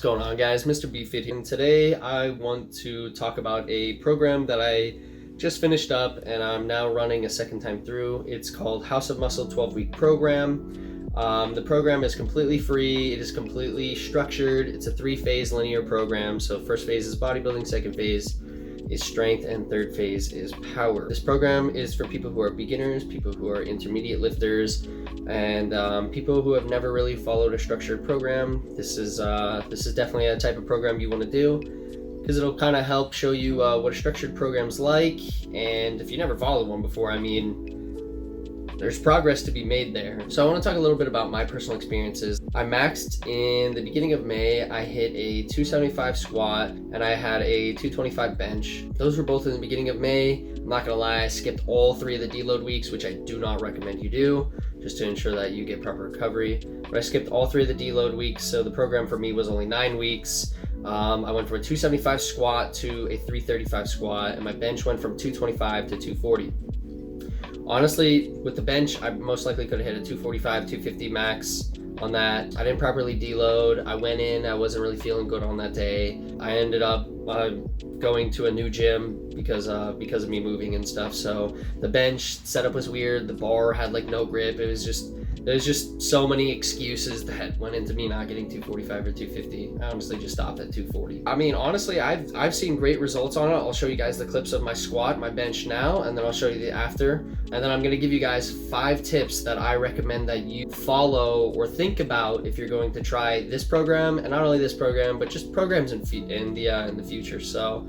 going on, guys? Mr. BFit here. And today I want to talk about a program that I just finished up and I'm now running a second time through. It's called House of Muscle 12-week program. The program is completely free. It is completely structured. It's a 3-phase linear program. So first phase is bodybuilding, second phase is strength, and third phase is power. This program is for people who are beginners, people who are intermediate lifters, and people who have never really followed a structured program. This is definitely a type of program you want to do, because it'll kind of help show you what a structured program's like. And if you never followed one before, I mean, there's progress to be made there. So I want to talk a little bit about my personal experiences. I maxed in the beginning of May. I hit a 275 squat and I had a 225 bench. Those were both in the beginning of May. I'm not gonna lie, I skipped all 3 of the deload weeks, which I do not recommend you do, just to ensure that you get proper recovery. But I skipped all 3 of the deload weeks, so the program for me was only 9 weeks. I went from a 275 squat to a 335 squat, and my bench went from 225 to 240. Honestly, with the bench, I most likely could have hit a 245, 250 max on that. I didn't properly deload. I went in, I wasn't really feeling good on that day. I ended up going to a new gym because of me moving and stuff. So the bench setup was weird. The bar had like no grip. There's just so many excuses that went into me not getting 245 or 250. I honestly just stopped at 240. I mean, honestly, I've seen great results on it. I'll show you guys the clips of my squat, my bench now, and then I'll show you the after. And then I'm gonna give you guys 5 tips that I recommend that you follow or think about if you're going to try this program, and not only this program, but just programs in the future. So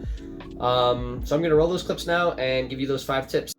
I'm gonna roll those clips now and give you those 5 tips.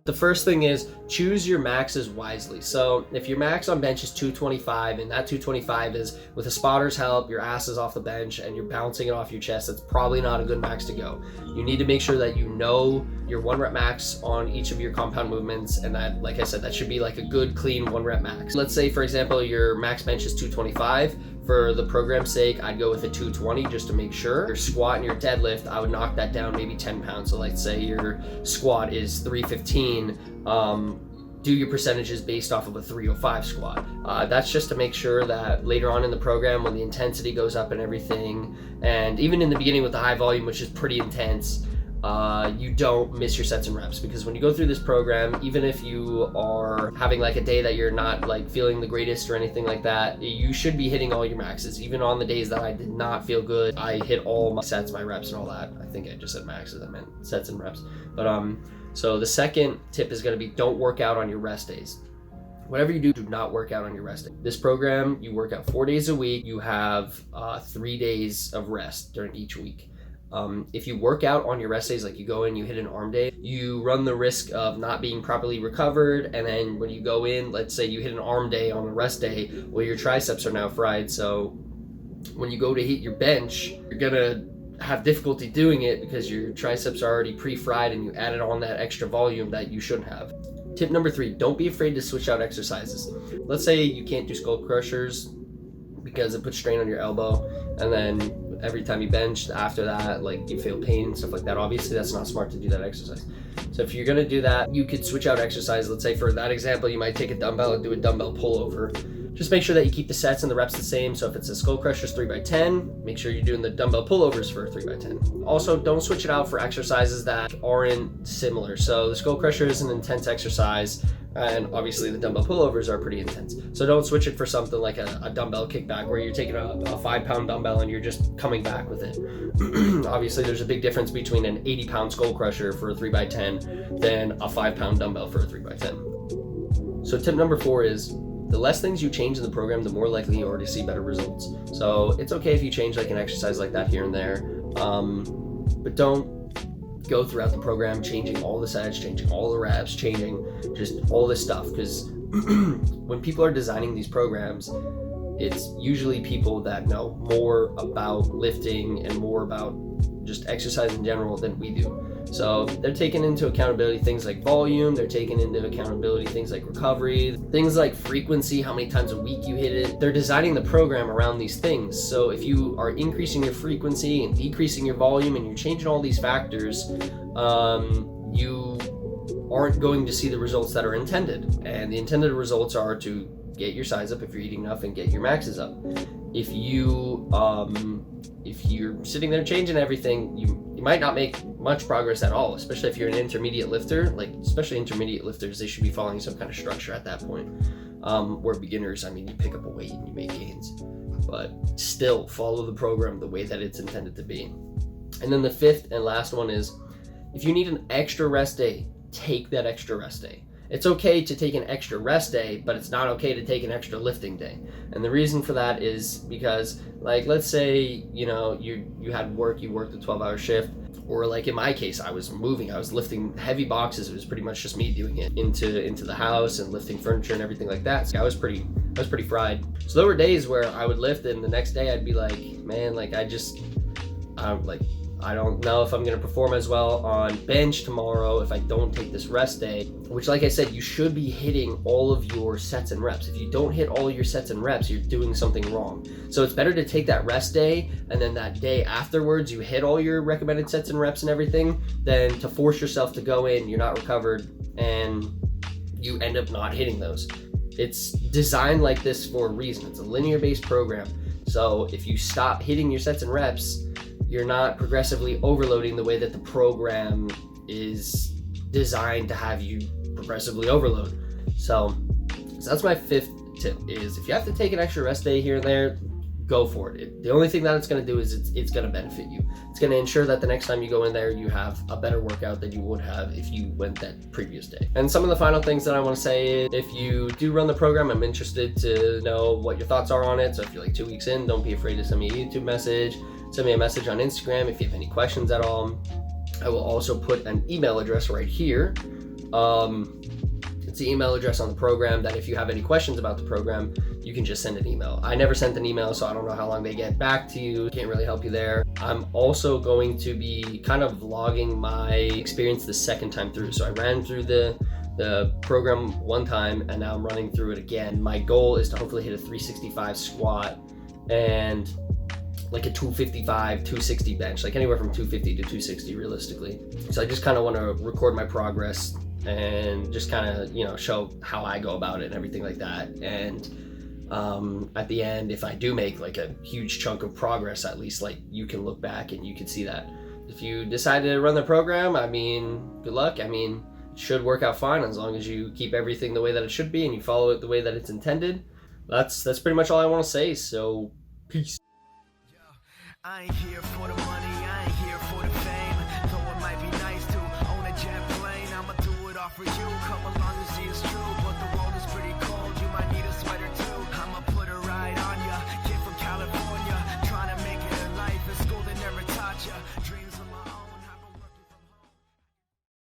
The first thing is choose your maxes wisely. So if your max on bench is 225 and that 225 is with a spotter's help, your ass is off the bench and you're bouncing it off your chest, that's probably not a good max to go. You need to make sure that you know your 1 rep max on each of your compound movements, and that, like I said, that should be like a good clean 1 rep max. Let's say, for example, your max bench is 225. For the program's sake, I'd go with a 220 just to make sure. Your squat and your deadlift, I would knock that down maybe 10 pounds. So let's say your squat is 315, do your percentages based off of a 305 squat. That's just to make sure that later on in the program, when the intensity goes up and everything, and even in the beginning with the high volume, which is pretty intense, you don't miss your sets and reps. Because when you go through this program, even if you are having like a day that you're not like feeling the greatest or anything like that, you should be hitting all your maxes. Even on the days that I did not feel good, I hit all my sets, my reps, and all that. I think I just said maxes, I meant sets and reps. But so the second tip is going to be, don't work out on your rest days. Whatever you do not work out on your rest day. This program, you work out 4 days a week. You have 3 days of rest during each week. If you work out on your rest days, like you go in, you hit an arm day, you run the risk of not being properly recovered. And then when you go in, let's say you hit an arm day on a rest day, well, your triceps are now fried. So when you go to hit your bench, you're gonna have difficulty doing it because your triceps are already pre-fried and you added on that extra volume that you shouldn't have. Tip number 3, don't be afraid to switch out exercises. Let's say you can't do skull crushers because it puts strain on your elbow, and then every time you bench after that, like, you feel pain and stuff like that. Obviously that's not smart to do that exercise. So if you're gonna do that, you could switch out exercise. Let's say for that example, you might take a dumbbell and do a dumbbell pullover. Just make sure that you keep the sets and the reps the same. So if it's a skull crushers 3x10, make sure you're doing the dumbbell pullovers for a 3x10. Also, don't switch it out for exercises that aren't similar. So the skull crusher is an intense exercise, and obviously the dumbbell pullovers are pretty intense. So don't switch it for something like a dumbbell kickback where you're taking a 5-pound dumbbell and you're just coming back with it. Obviously there's a big difference between an 80-pound skull crusher for a 3x10 than a 5-pound dumbbell for a 3x10. So tip number 4 is, the less things you change in the program, the more likely you are to see better results. So it's okay if you change like an exercise like that here and there, but don't go throughout the program changing all the sets, changing all the reps, changing just all this stuff, because when people are designing these programs, it's usually people that know more about lifting and more about just exercise in general than we do. So they're taking into accountability things like volume, they're taking into accountability things like recovery, things like frequency, how many times a week you hit it. They're designing the program around these things. So if you are increasing your frequency and decreasing your volume and you're changing all these factors, you aren't going to see the results that are intended. And the intended results are to get your size up if you're eating enough and get your maxes up. If you're sitting there changing everything, you might not make much progress at all, especially if you're an intermediate lifter. Like, especially intermediate lifters, they should be following some kind of structure at that point. Where beginners, I mean, you pick up a weight and you make gains, but still follow the program the way that it's intended to be. And then the 5th and last one is, if you need an extra rest day, take that extra rest day. It's okay to take an extra rest day, but it's not okay to take an extra lifting day. And the reason for that is because, like, let's say, you know, you had work, you worked a 12-hour shift, or like in my case, I was moving, I was lifting heavy boxes. It was pretty much just me doing it into the house and lifting furniture and everything like that. So I was pretty fried. So there were days where I would lift and the next day I'd be like, man, like I don't know if I'm going to perform as well on bench tomorrow if I don't take this rest day, which, like I said, you should be hitting all of your sets and reps. If you don't hit all of your sets and reps, you're doing something wrong. So it's better to take that rest day and then that day afterwards you hit all your recommended sets and reps and everything, than to force yourself to go in, you're not recovered, and you end up not hitting those. It's designed like this for a reason. It's a linear based program. So if you stop hitting your sets and reps, you're not progressively overloading the way that the program is designed to have you progressively overload. So that's my 5th tip, is if you have to take an extra rest day here and there, go for it. The only thing that it's going to do is it's going to benefit you. It's going to ensure that the next time you go in there, you have a better workout than you would have if you went that previous day. And some of the final things that I want to say is, if you do run the program, I'm interested to know what your thoughts are on it. So if you're like 2 weeks in, don't be afraid to send me a YouTube message. Send me a message on Instagram if you have any questions at all. I will also put an email address right here. It's the email address on the program that if you have any questions about the program, you can just send an email. I never sent an email, so I don't know how long they get back to you. Can't really help you there. I'm also going to be kind of vlogging my experience the second time through. So I ran through the program one time and now I'm running through it again. My goal is to hopefully hit a 365 squat and like a 255, 260 bench, like anywhere from 250 to 260 realistically. So I just kind of want to record my progress and just kind of, you know, show how I go about it and everything like that. And at the end, if I do make like a huge chunk of progress, at least like you can look back and you can see that. If you decide to run the program, I mean, good luck. I mean, it should work out fine as long as you keep everything the way that it should be and you follow it the way that it's intended. That's pretty much all I want to say. So peace. I ain't here for the money, I ain't here for the fame. Though it might be nice to own a jet plane, I'ma do it all for you. Come along and see it's true, but the world is pretty cold. You might need a sweater.